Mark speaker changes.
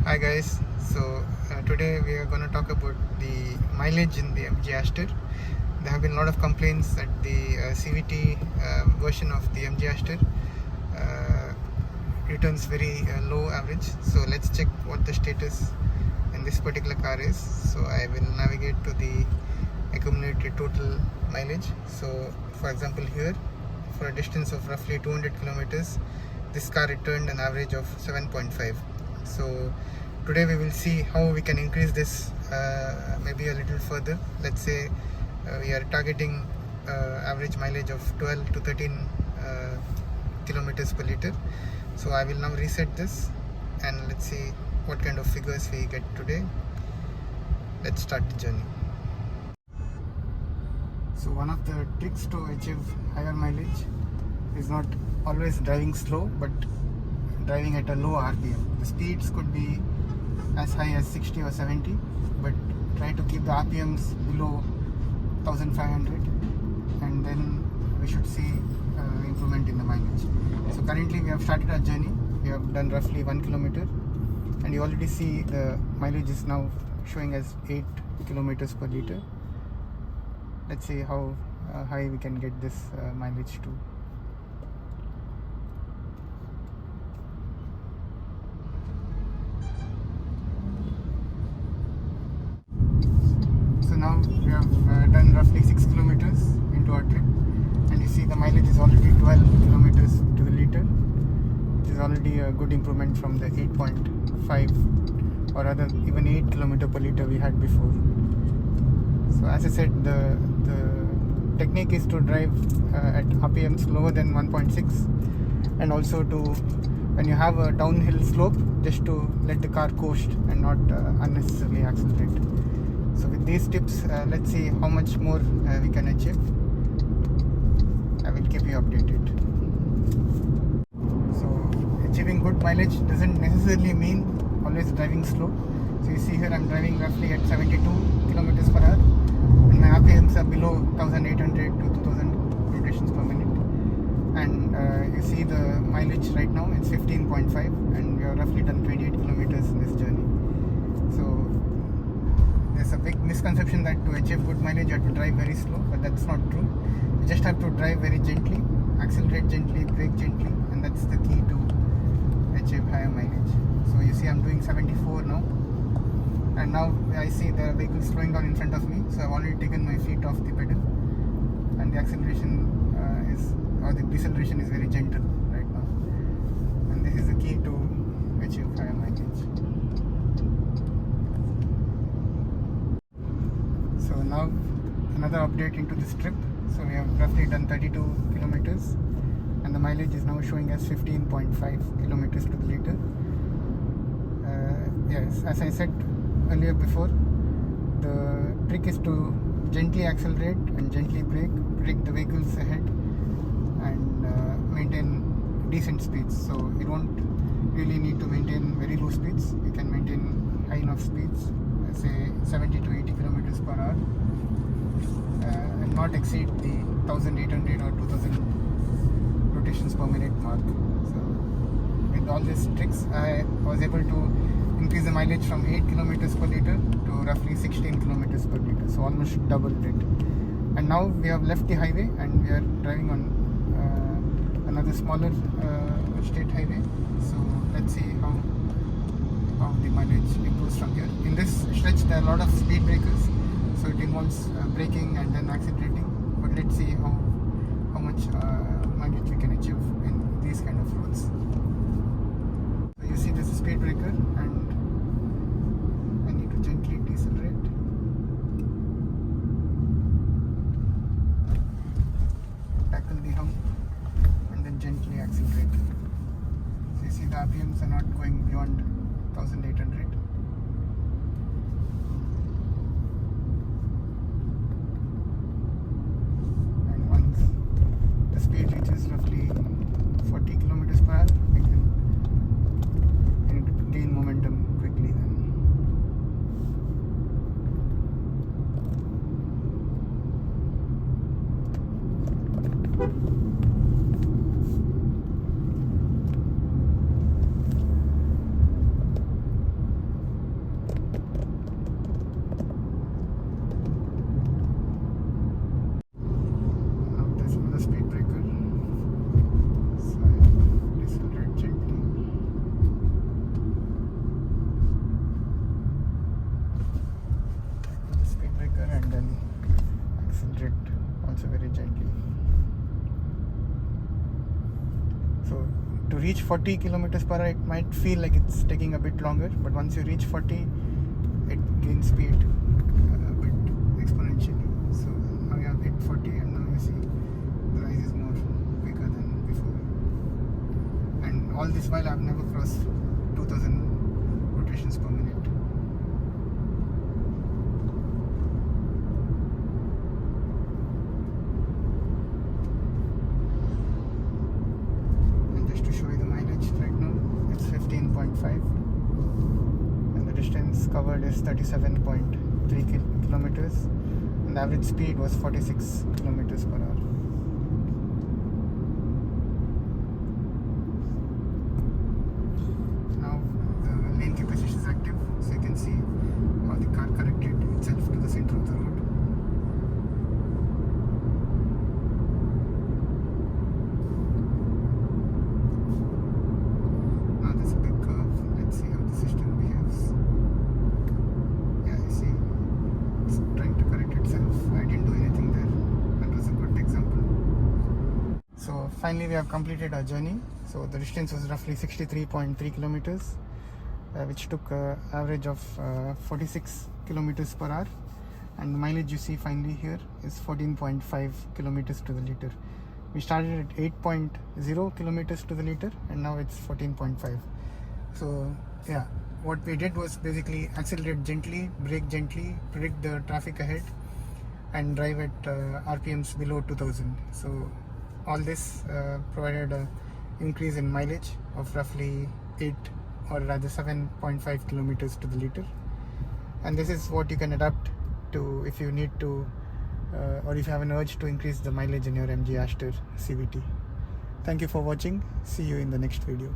Speaker 1: Hi guys, today we are going to talk about the mileage in the MG Astor. There have been a lot of complaints that the CVT version of the MG Astor returns very low average. So let's check what the status in this particular car is. So I will navigate to the accumulated total mileage. So for example here, for a distance of roughly 200 kilometers, this car returned an average of 7.5. So today we will see how we can increase this maybe a little further. Let's say we are targeting average mileage of 12 to 13 kilometers per liter. So I will now reset this and let's see what kind of figures we get today. Let's start the journey. So one of the tricks to achieve higher mileage is not always driving slow, but driving at a low RPM. The speeds could be as high as 60 or 70, but try to keep the RPMs below 1500, and then we should see improvement in the mileage. So currently we have started our journey. We have done roughly 1 kilometer, and you already see the mileage is now showing as 8 kilometers per liter. Let's see how high we can get this mileage to. So now we have done roughly 6 kilometers into our trip, and you see the mileage is already 12 kilometers to the liter, which is already a good improvement from the 8.5 or rather even 8 kilometer per liter we had before. So as I said, the technique is to drive at RPMs lower than 1.6, and also to, when you have a downhill slope, just to let the car coast and not unnecessarily accelerate. So with these tips, let's see how much more we can achieve. I will keep you updated. So achieving good mileage doesn't necessarily mean always driving slow. So you see here I'm driving roughly at 72 kilometers per hour, and my RPMs are below 1800 to 2000 rotations per minute. And you see the mileage right now, it's 15.5, and we have roughly done 28 kilometers in this journey. So there's a big misconception that to achieve good mileage you have to drive very slow, but that's not true. You just have to drive very gently, accelerate gently, brake gently, and that's the key to achieve higher mileage. So you see I'm doing 74 now, and now I see the vehicle slowing down in front of me, so I've already taken my feet off the pedal, and the acceleration the deceleration is very gentle right now, and this is the key to achieve higher mileage. So now another update into this trip. So we have roughly done 32 kilometers, and the mileage is now showing as 15.5 kilometers to the liter. Yes, as I said earlier before, the trick is to gently accelerate and gently brake the vehicles ahead, and maintain decent speeds. So you don't really need to maintain very low speeds. You can maintain high enough speeds, say 70 to 80 kilometers per hour, and not exceed the 1800 or 2000 rotations per minute mark. So with all these tricks, I was able to increase the mileage from 8 kilometers per liter to roughly 16 kilometers per liter, so almost doubled it. And now we have left the highway and we are driving on another smaller state highway. So let's see how the mileage improves from here. In this stretch there are a lot of speed breakers, so it involves braking and then accelerating, but let's see how much mileage we can achieve in these kind of roads. So you see this is a speed breaker, and I need to gently decelerate. Tackle the hump and then gently accelerate. So you see the RPMs are not going beyond 1800. And once the speed reaches roughly 40 kilometers per hour, we need to reach 40 kilometers per hour, it might feel like it's taking a bit longer, but once you reach 40, it gains speed a bit exponentially. So now you have hit 40, and now you see the rise is more quicker than before. And all this while I've never crossed 2000 rotations per minute. And just to show you the mileage right now, it's 15.5, and the distance covered is 37.3 kilometers, and the average speed was 46 kilometers per hour. Now the lane keep assist is active, so you can see how the car corrected itself to the center of the road. Now there's a big curve. Let's see how the system behaves. Yeah, you see, it's trying to correct itself. I didn't do anything there. That was a good example. So finally we have completed our journey. So the distance was roughly 63.3 kilometers, which took an average of 46 kilometers per hour, and the mileage you see finally here is 14.5 kilometers to the liter. We started at 8.0 kilometers to the liter, and now it's 14.5. So yeah, what we did was basically accelerate gently, brake gently, predict the traffic ahead, and drive at RPMs below 2000. So all this provided a increase in mileage of roughly 8, or rather 7.5 kilometers to the liter. And this is what you can adapt to if you need to, or if you have an urge to increase the mileage in your MG Astor CVT. Thank you for watching. See you in the next video.